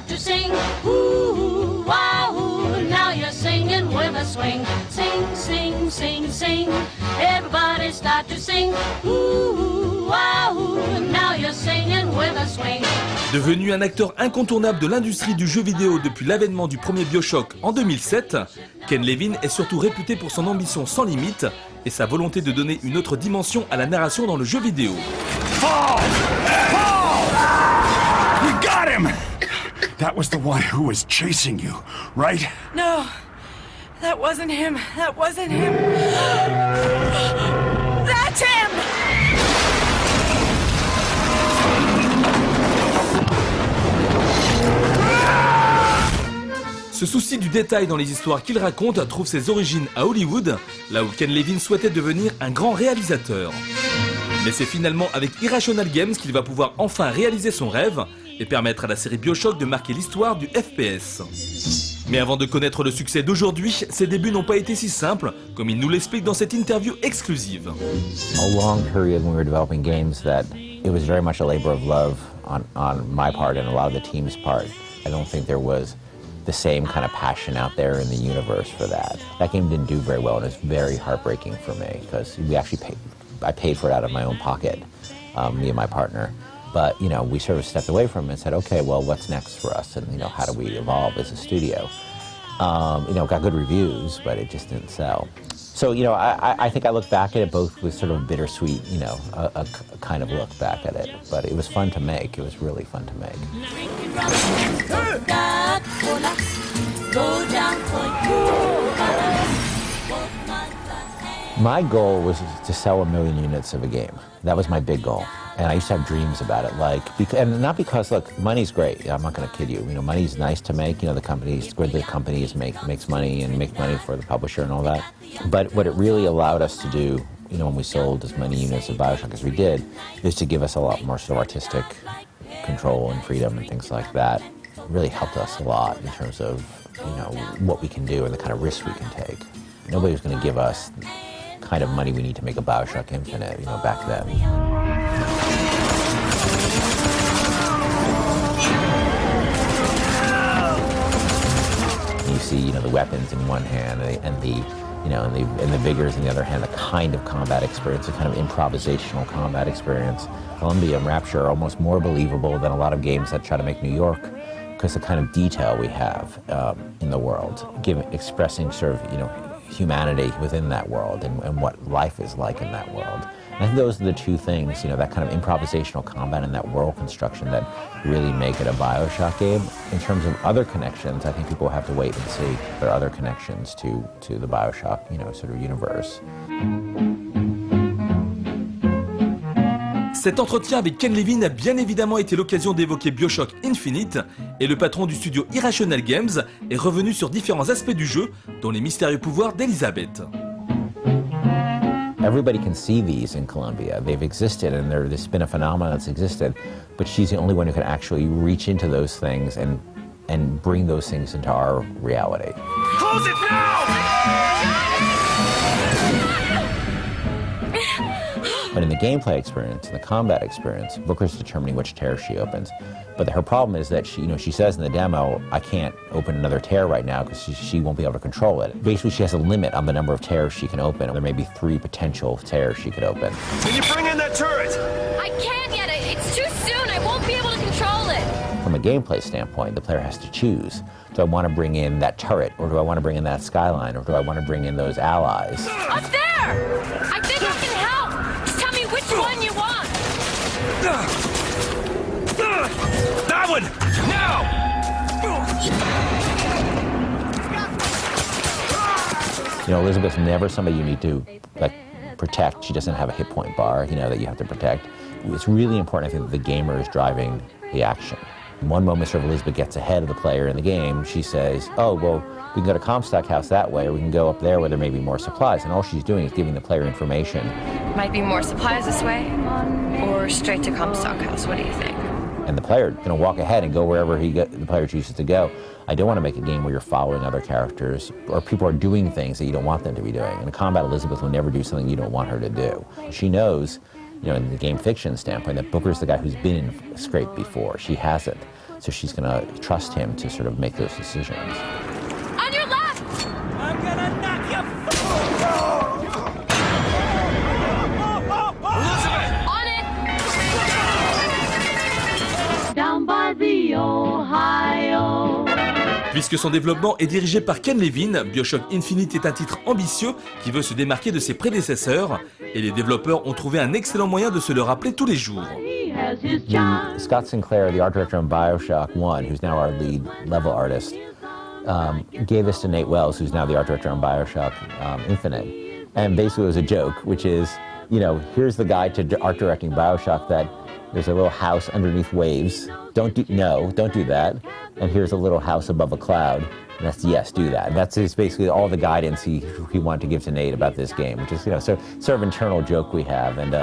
start to sing. Ooh, wahoo, now you're singing with a swing. Sing, sing, sing, sing. Everybody start to sing. Ooh, wahoo, now you're singing with a swing. Devenu un acteur incontournable de l'industrie du jeu vidéo depuis l'avènement du premier BioShock en 2007, Ken Levine est surtout réputé pour son ambition sans limite et sa volonté de donner une autre dimension à la narration dans le jeu vidéo. Paul! Paul! We got him! That was the one who was chasing you, right? No, that wasn't him. That wasn't him. That's him! Ce souci du détail dans les histoires qu'il raconte trouve ses origines à Hollywood, là où Ken Levine souhaitait devenir un grand réalisateur. Mais c'est finalement avec Irrational Games qu'il va pouvoir enfin réaliser son rêve et permettre à la série BioShock de marquer l'histoire du FPS. Mais avant de connaître le succès d'aujourd'hui, ses débuts n'ont pas été si simples, comme il nous l'explique dans cette interview exclusive. A long period when we were developing games that it was very much a labor of love on my part and a lot of the team's part. I don't think there was the same kind of passion out there in the universe for that. That game didn't do very well, and it's very heartbreaking for me because I paid for it out of my own pocket, me and my partner. But, you know, we sort of stepped away from it and said, okay, well, what's next for us? And, you know, how do we evolve as a studio? You know, it got good reviews, but it just didn't sell. So, you know, I think I look back at it both with sort of bittersweet, you know, a kind of look back at it. But it was fun to make. It was really fun to make. My goal was to sell 1 million units of a game. That was my big goal. And I used to have dreams about it, and not because, look, money's great. I'm not going to kid you. You know, money's nice to make. You know, the companies makes money and makes money for the publisher and all that. But what it really allowed us to do, you know, when we sold as many units of BioShock as we did, is to give us a lot more sort of artistic control and freedom and things like that. It really helped us a lot in terms of, you know, what we can do and the kind of risks we can take. Nobody was going to give us the kind of money we need to make a BioShock Infinite, you know, back then. You see, you know, the weapons in one hand and the vigors in the other hand, the kind of combat experience, the kind of improvisational combat experience. Columbia and Rapture are almost more believable than a lot of games that try to make New York because the kind of detail we have in the world, expressing sort of, you know, humanity within that world and what life is like in that world. And I think those are the two things, you know, that kind of improvisational combat and that world construction that really make it a BioShock game. In terms of other connections, I think people have to wait and see if there are other connections to the BioShock, you know, sort of universe. Cet entretien avec Ken Levine a bien évidemment été l'occasion d'évoquer BioShock Infinite et le patron du studio Irrational Games est revenu sur différents aspects du jeu, dont les mystérieux pouvoirs d'Elizabeth. Everybody can see these in Columbia. They've existed and there's been a phenomenon that's existed, but she's the only one who can actually reach into those things and bring those things into our reality. Close it now! But in the gameplay experience, in the combat experience, Booker's determining which tear she opens. But her problem is that she says in the demo, I can't open another tear right now because she won't be able to control it. Basically, she has a limit on the number of tears she can open. There may be 3 potential tears she could open. Can you bring in that turret? I can't yet. It's too soon. I won't be able to control it. From a gameplay standpoint, the player has to choose. Do I want to bring in that turret, or do I want to bring in that skyline, or do I want to bring in those allies? Up there! I think I can help. Just tell me which one you want. That one! Now! You know, Elizabeth's never somebody you need to, like, protect. She doesn't have a hit point bar, you know, that you have to protect. It's really important, I think, that the gamer is driving the action. In one moment, sort of Elizabeth gets ahead of the player in the game. She says, oh, well, we can go to Comstock House that way, or we can go up there where there may be more supplies. And all she's doing is giving the player information. Might be more supplies this way, or straight to Comstock House. What do you think? And the player is going to walk ahead and go wherever the player chooses to go. I don't want to make a game where you're following other characters, or people are doing things that you don't want them to be doing. In combat, Elizabeth will never do something you don't want her to do. She knows, you know, in the game fiction standpoint, that Booker's the guy who's been in scrape before. She hasn't. So she's going to trust him to sort of make those decisions. On your left! I'm gonna knock you. On it! Down by the Ohio. Puisque son développement est dirigé par Ken Levine, BioShock Infinite est un titre ambitieux qui veut se démarquer de ses prédécesseurs, et les développeurs ont trouvé un excellent moyen de se le rappeler tous les jours. He has his job. Scott Sinclair, the art director on BioShock 1, who's now our lead level artist, gave this to Nate Wells, who's now the art director on BioShock Infinite. And basically it was a joke, which is, you know, here's the guy to art directing BioShock that there's a little house underneath waves. Don't do that. And here's a little house above a cloud. And that's, yes, do that. And that's basically all the guidance he wanted to give to Nate about this game, which is, you know, sort of internal joke we have. And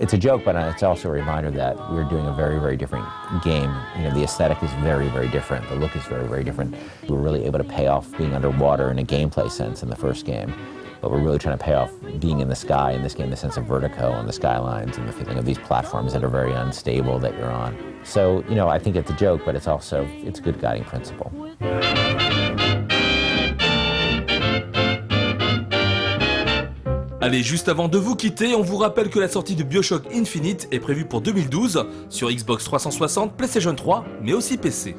it's a joke, but it's also a reminder that we're doing a very, very different game. You know, the aesthetic is very, very different. The look is very, very different. We were really able to pay off being underwater in a gameplay sense in the first game. But we're really trying to pay off being in the sky in this game, the sense of vertigo and the skylines and the feeling of these platforms that are very unstable that you're on. So, you know, I think it's a joke, but it's a good guiding principle. Allez, juste avant de vous quitter, on vous rappelle que la sortie de BioShock Infinite est prévue pour 2012 sur Xbox 360, PlayStation 3, mais aussi PC.